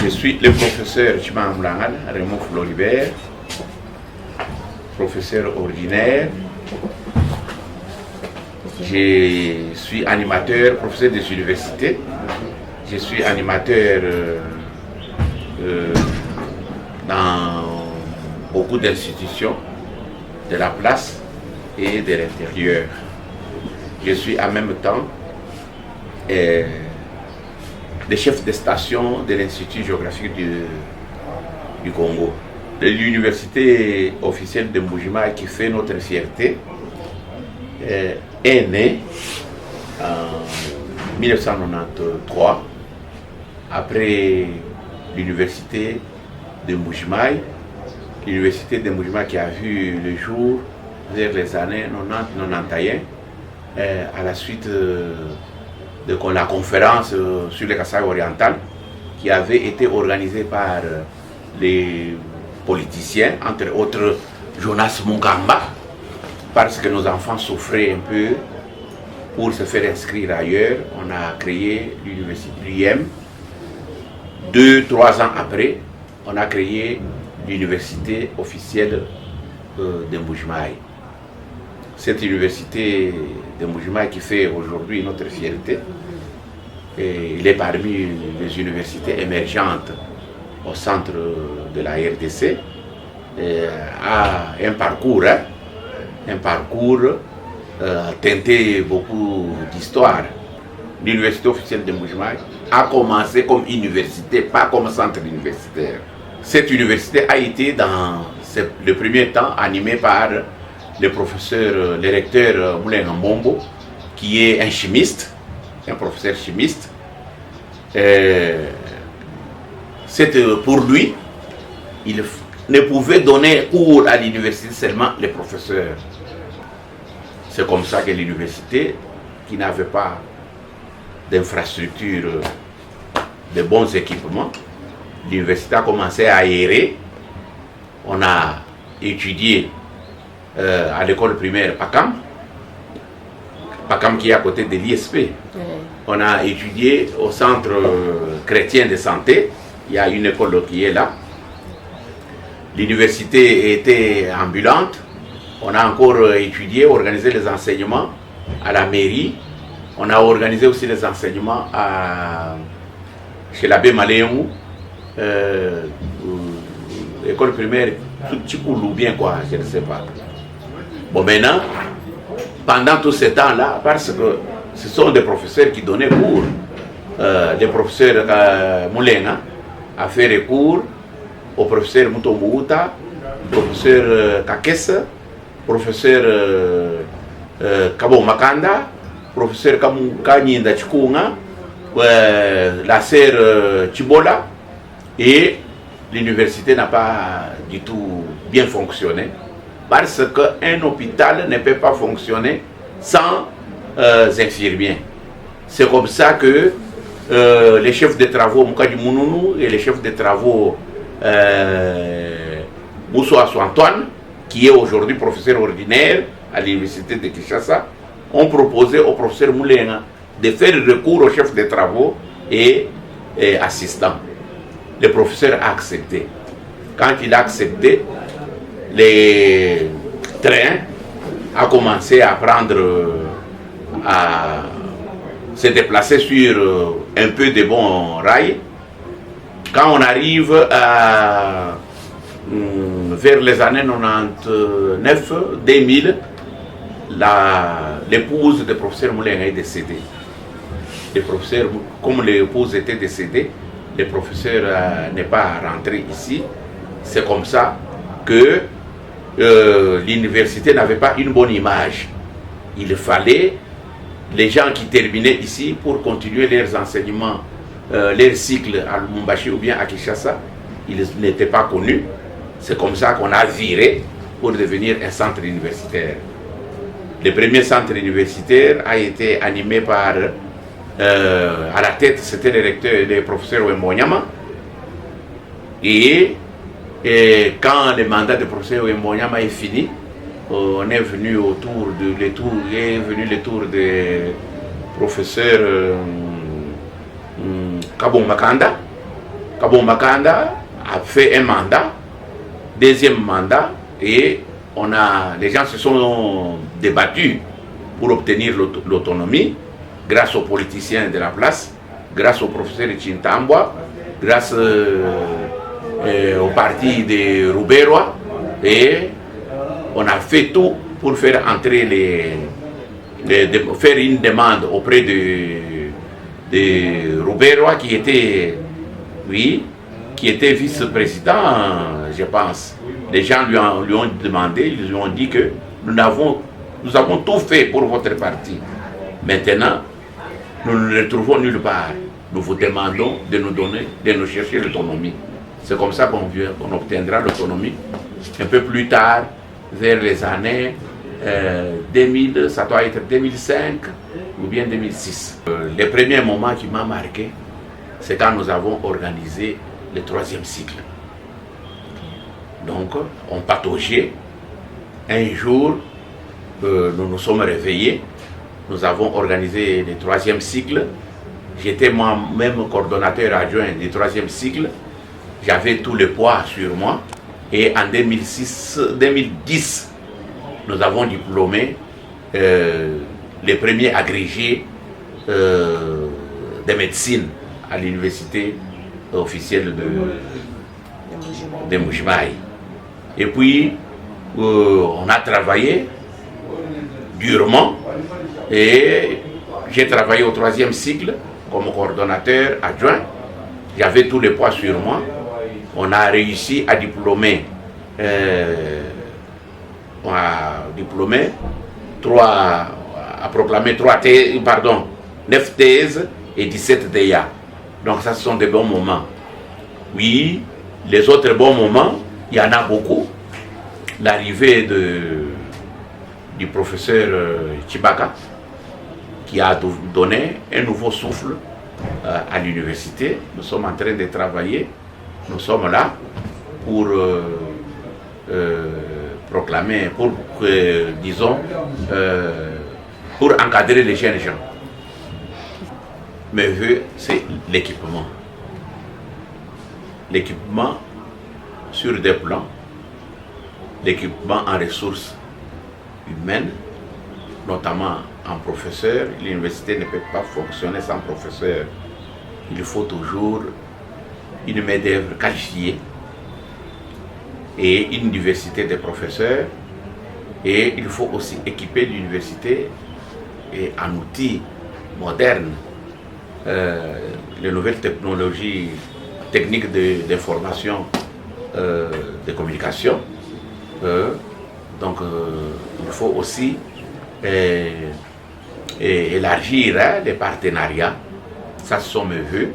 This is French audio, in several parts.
Je suis le professeur Chimam Moulangal, Raymond Floribert, professeur ordinaire. Je suis animateur, professeur des universités. Je suis animateur dans beaucoup d'institutions de la place et de l'intérieur. Je suis en même temps le chef de station de l'Institut géographique du Congo. L'université officielle de Mbuji-Mayi, qui fait notre fierté, est née en 1993 après l'université de Mbuji-Mayi. L'université de Mbuji-Mayi qui a vu le jour vers les années 90-91 à la suite de la conférence sur le Kasaï oriental qui avait été organisée par les politiciens, entre autres Jonas Mungamba, parce que nos enfants souffraient un peu. Pour se faire inscrire ailleurs, on a créé l'université l'UM. 2-3 ans après, on a créé l'université officielle de Mbuji-Mayi. Cette université de Mbuji-Mayi qui fait aujourd'hui notre fierté, et il est parmi les universités émergentes au centre de la RDC, a un parcours teinté beaucoup d'histoire. L'université officielle de Mbuji-Mayi a commencé comme université, pas comme centre universitaire. Cette université a été dans le premier temps animée par le professeur, le recteur Moulenga Mbombo, qui est un chimiste, un professeur chimiste. Pour lui, il ne pouvait donner cours à l'université seulement les professeurs. C'est comme ça que l'université, qui n'avait pas d'infrastructure, de bons équipements, l'université a commencé à aérer. On a étudié à l'école primaire Pakam qui est à côté de l'ISP. On a étudié au centre chrétien de santé, il y a une école qui est là. L'université était ambulante. On a encore étudié, organisé les enseignements à la mairie. On a organisé aussi les enseignements chez l'abbé Malémou, école primaire Tchikoulou, bien quoi, je ne sais pas. Bon, maintenant, pendant tout ce temps-là, parce que ce sont des professeurs qui donnaient cours, le professeur Moulenga a fait des cours au professeur Mutomouta, professeur Kakessa, professeur Kabo Makanda, professeur Kanyinda Chikunga, la sœur Chibola, et l'université n'a pas du tout bien fonctionné parce qu'un hôpital ne peut pas fonctionner sans infirmiers. C'est comme ça que les chefs de travaux Moukadi Mounounu et les chefs de travaux Mousso Antoine, qui est aujourd'hui professeur ordinaire à l'université de Kinshasa, ont proposé au professeur Moulenga de faire recours au chef de travaux et assistant. Le professeur a accepté. Quand il a accepté, les trains a commencé à se déplacer sur un peu de bons rails. Quand on arrive vers les années 99-2000, l'épouse du professeur Moulenga est décédée. Comme l'épouse était décédée, le professeur n'est pas rentré ici. C'est comme ça que l'université n'avait pas une bonne image. Il fallait les gens qui terminaient ici pour continuer leurs enseignements, leur cycle à Lubumbashi ou bien à Kinshasa, ils n'étaient pas connus. C'est comme ça qu'on a viré pour devenir un centre universitaire. Le premier centre universitaire a été animé par, à la tête, c'était le professeur Wembonyama. Et quand le mandat du professeur Wembonyama est fini, on est venu le tour du professeur Kabo Makanda. Kabo Makanda a fait un mandat, deuxième mandat, et les gens se sont débattus pour obtenir l'autonomie grâce aux politiciens de la place, grâce au professeur Chintambwa, grâce au parti de Ruberwa, et on a fait tout pour faire entrer faire une demande auprès de Ruberwa qui était vice-président, je pense. Les gens lui ont demandé, ils lui ont dit que nous avons tout fait pour votre parti. Maintenant, nous ne le trouvons nulle part. Nous vous demandons de nous chercher l'autonomie. C'est comme ça qu'on obtiendra l'autonomie. Un peu plus tard, vers les années 2000, ça doit être 2005 ou bien 2006. Le premier moment qui m'a marqué, c'est quand nous avons organisé le 3e cycle. Donc, on pataugeait. Un jour, nous nous sommes réveillés. Nous avons organisé le 3e cycle. J'étais moi-même coordonnateur adjoint du 3e cycle. J'avais tout le poids sur moi. Et en 2010, nous avons diplômé les premiers agrégés de médecine à l'université officielle de Mbuji-Mayi. Et puis, on a travaillé durement et j'ai travaillé au 3e cycle comme coordonnateur adjoint. J'avais tous les poids sur moi. On a réussi à diplômer, 9 thèses et 17 DEA. Donc ça, ce sont des bons moments. Oui, les autres bons moments, il y en a beaucoup. L'arrivée du professeur Chibaka, qui a donné un nouveau souffle à l'université. Nous sommes en train de travailler. Nous sommes là pour proclamer, pour encadrer les jeunes gens. Mes voeux, c'est l'équipement. L'équipement sur des plans, l'équipement en ressources humaines, notamment en professeurs. L'université ne peut pas fonctionner sans professeurs. Il faut toujours une main-d'œuvre qualifiée et une diversité de professeurs. Et il faut aussi équiper l'université en outils modernes, les nouvelles technologies techniques d'information, de communication. Donc il faut aussi élargir les partenariats. Ça, ce sont mes voeux.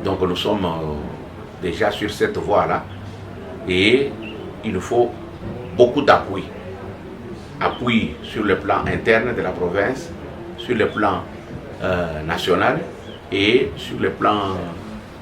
Donc nous sommes déjà sur cette voie-là. Et il nous faut beaucoup d'appui. Appui sur le plan interne de la province, sur le plan national et sur le plan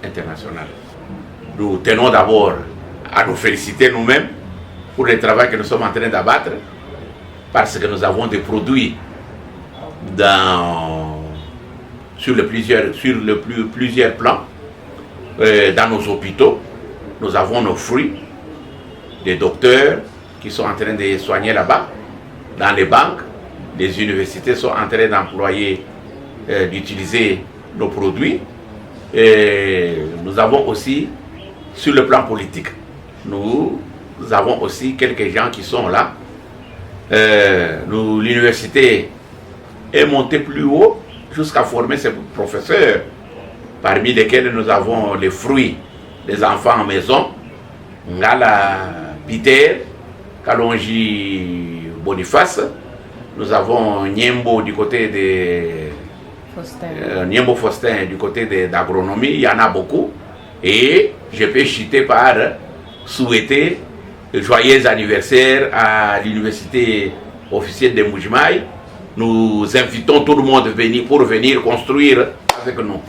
international. Nous tenons d'abord à nous féliciter nous-mêmes pour le travail que nous sommes en train d'abattre, parce que nous avons des produits sur plusieurs plans. Dans nos hôpitaux, nous avons nos fruits, des docteurs qui sont en train de soigner là-bas. Dans les banques, les universités sont en train d'employer, d'utiliser nos produits. Et nous avons aussi, sur le plan politique, nous avons aussi quelques gens qui sont là. L'université est montée plus haut jusqu'à former ses professeurs, parmi lesquels nous avons les fruits des enfants en maison, Ngala Peter, Kalonji Boniface, nous avons Niembo du côté de Niembo Faustin du côté d'agronomie, il y en a beaucoup. Et je peux citer par souhaiter joyeux anniversaire à l'université officielle de Mbuji-Mayi. Nous invitons tout le monde pour venir construire avec nous.